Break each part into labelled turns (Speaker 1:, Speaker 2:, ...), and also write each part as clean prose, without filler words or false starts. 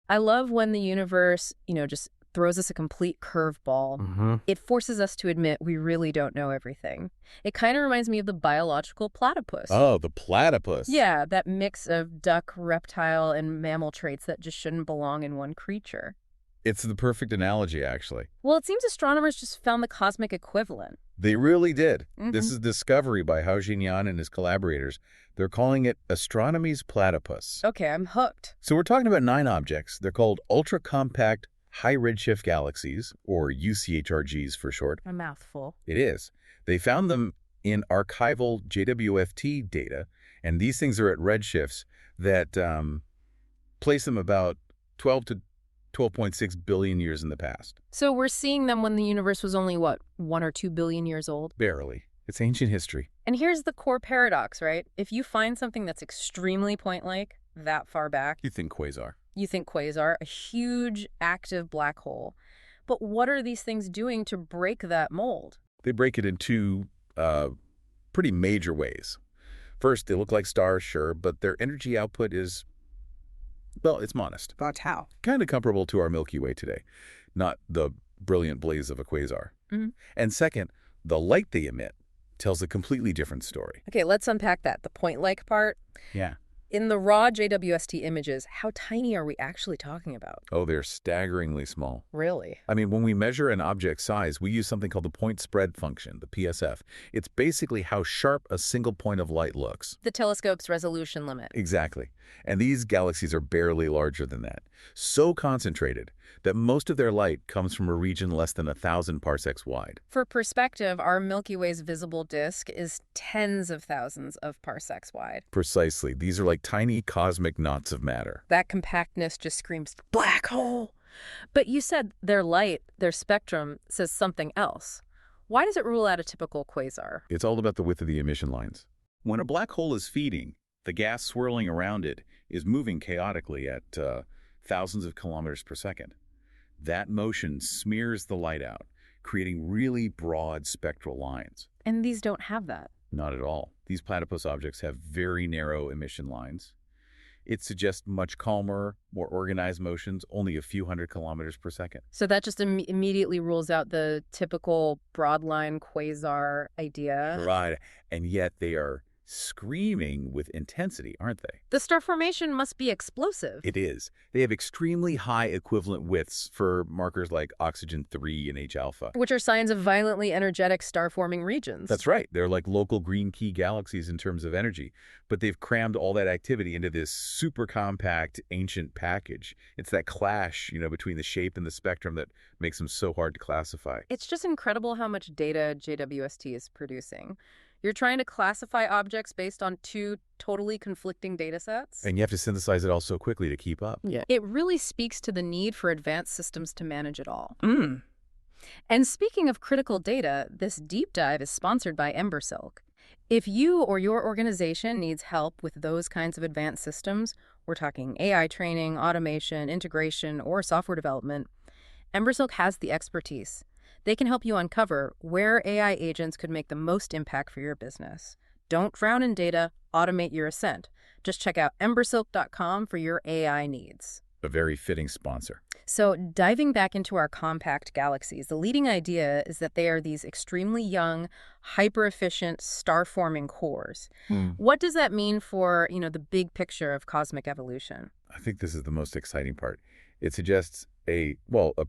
Speaker 1: I love when the universe, just throws us a complete curveball. It forces us to admit we really don't know everything. It kind of reminds me of the biological platypus.
Speaker 2: Oh, the platypus.
Speaker 1: Yeah, that mix of duck, reptile, and mammal traits that just shouldn't belong in one creature.
Speaker 2: It's the perfect analogy, actually.
Speaker 1: Well, it seems astronomers just found the cosmic equivalent.
Speaker 2: They really did. This is a discovery by Hao Jin Yang and his collaborators. They're calling it astronomy's platypus.
Speaker 1: Okay, I'm hooked.
Speaker 2: So we're talking about 9 objects. They're called ultra-compact high-redshift galaxies, or UCHRGs for short.
Speaker 1: A mouthful.
Speaker 2: It is. They found them in archival JWST data, and these things are at redshifts that place them about 12 to 12.6 billion years in the past.
Speaker 1: So we're seeing them when the universe was only, 1 or 2 billion years old?
Speaker 2: Barely. It's ancient history.
Speaker 1: And here's the core paradox, right? If you find something that's extremely point-like, that far back,
Speaker 2: You think quasar.
Speaker 1: you think quasar, a huge active black hole. But what are these things doing to break that mold?
Speaker 2: They break it in 2 pretty major ways. First, they look like stars, sure, but their energy output is, well, it's modest.
Speaker 3: But how?
Speaker 2: Kind of comparable to our Milky Way today, not the brilliant blaze of a quasar. And second, the light they emit tells a completely different story.
Speaker 1: Okay, let's unpack that. The point-like part.
Speaker 2: Yeah.
Speaker 1: In the raw JWST images, how tiny are we actually talking about?
Speaker 2: Oh, they're staggeringly small.
Speaker 1: Really?
Speaker 2: I mean, when we measure an object's size, we use something called the point spread function, the PSF. It's basically how sharp a single point of light looks.
Speaker 1: The telescope's resolution limit.
Speaker 2: Exactly. And these galaxies are barely larger than that. So concentrated that most of their light comes from a region less than 1,000 parsecs wide.
Speaker 1: For perspective, our Milky Way's visible disk is tens of thousands of parsecs wide.
Speaker 2: Precisely. These are like tiny cosmic knots of matter.
Speaker 1: That compactness just screams, black hole! But you said their light, their spectrum, says something else. Why does it rule out a typical quasar?
Speaker 2: It's all about the width of the emission lines. When a black hole is feeding, the gas swirling around it is moving chaotically at thousands of kilometers per second. That motion smears the light out, creating really broad spectral lines.
Speaker 1: And these don't have that.
Speaker 2: Not at all. These platypus objects have very narrow emission lines. It suggests much calmer, more organized motions, only a few hundred kilometers per second.
Speaker 1: So that just immediately rules out the typical broadline quasar idea.
Speaker 2: Right. And yet they are screaming with intensity, aren't they?
Speaker 1: The star formation must be explosive.
Speaker 2: It is. They have extremely high equivalent widths for markers like oxygen-3 and H-alpha.
Speaker 1: Which are signs of violently energetic star-forming regions.
Speaker 2: That's right. They're like local green key galaxies in terms of energy, but they've crammed all that activity into this super compact ancient package. It's that clash, between the shape and the spectrum that makes them so hard to classify.
Speaker 1: It's just incredible how much data JWST is producing. You're trying to classify objects based on 2 totally conflicting data sets?
Speaker 2: And you have to synthesize it all so quickly to keep up.
Speaker 1: Yeah. It really speaks to the need for advanced systems to manage it all. And speaking of critical data, this deep dive is sponsored by Embersilk. If you or your organization needs help with those kinds of advanced systems, we're talking AI training, automation, integration, or software development, Embersilk has the expertise. They can help you uncover where AI agents could make the most impact for your business. Don't drown in data, automate your ascent. Just check out embersilk.com for your AI needs.
Speaker 2: A very fitting sponsor.
Speaker 1: So diving back into our compact galaxies, the leading idea is that they are these extremely young, hyper-efficient, star-forming cores. What does that mean for, the big picture of cosmic evolution?
Speaker 2: I think this is the most exciting part. It suggests a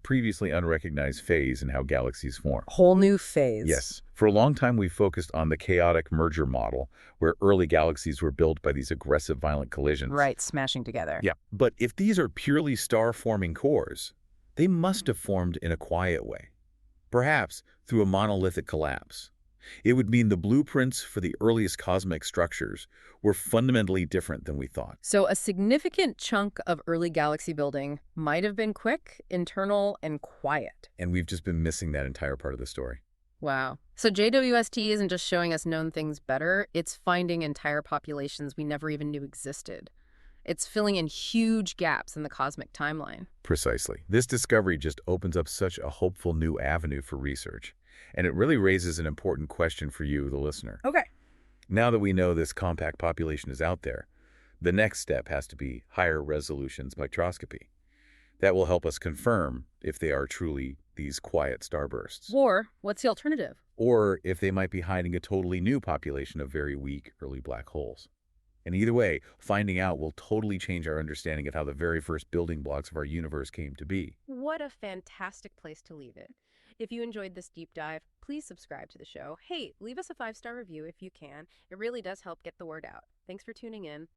Speaker 2: previously unrecognized phase in how galaxies form.
Speaker 1: Whole new phase.
Speaker 2: Yes. For a long time, we focused on the chaotic merger model, where early galaxies were built by these aggressive, violent collisions.
Speaker 1: Right, smashing together.
Speaker 2: Yeah. But if these are purely star-forming cores, they must have formed in a quiet way, perhaps through a monolithic collapse. It would mean the blueprints for the earliest cosmic structures were fundamentally different than we thought.
Speaker 1: So a significant chunk of early galaxy building might have been quick, internal, and quiet.
Speaker 2: And we've just been missing that entire part of the story.
Speaker 1: Wow. So JWST isn't just showing us known things better, it's finding entire populations we never even knew existed. It's filling in huge gaps in the cosmic timeline.
Speaker 2: Precisely. This discovery just opens up such a hopeful new avenue for research. And it really raises an important question for you, the listener.
Speaker 3: Okay.
Speaker 2: Now that we know this compact population is out there, the next step has to be higher resolution spectroscopy. That will help us confirm if they are truly these quiet starbursts,
Speaker 1: Or, what's the alternative?
Speaker 2: or if they might be hiding a totally new population of very weak early black holes. And either way, finding out will totally change our understanding of how the very first building blocks of our universe came to be.
Speaker 1: What a fantastic place to leave it. If you enjoyed this deep dive, please subscribe to the show. Hey, leave us a 5-star review if you can. It really does help get the word out. Thanks for tuning in.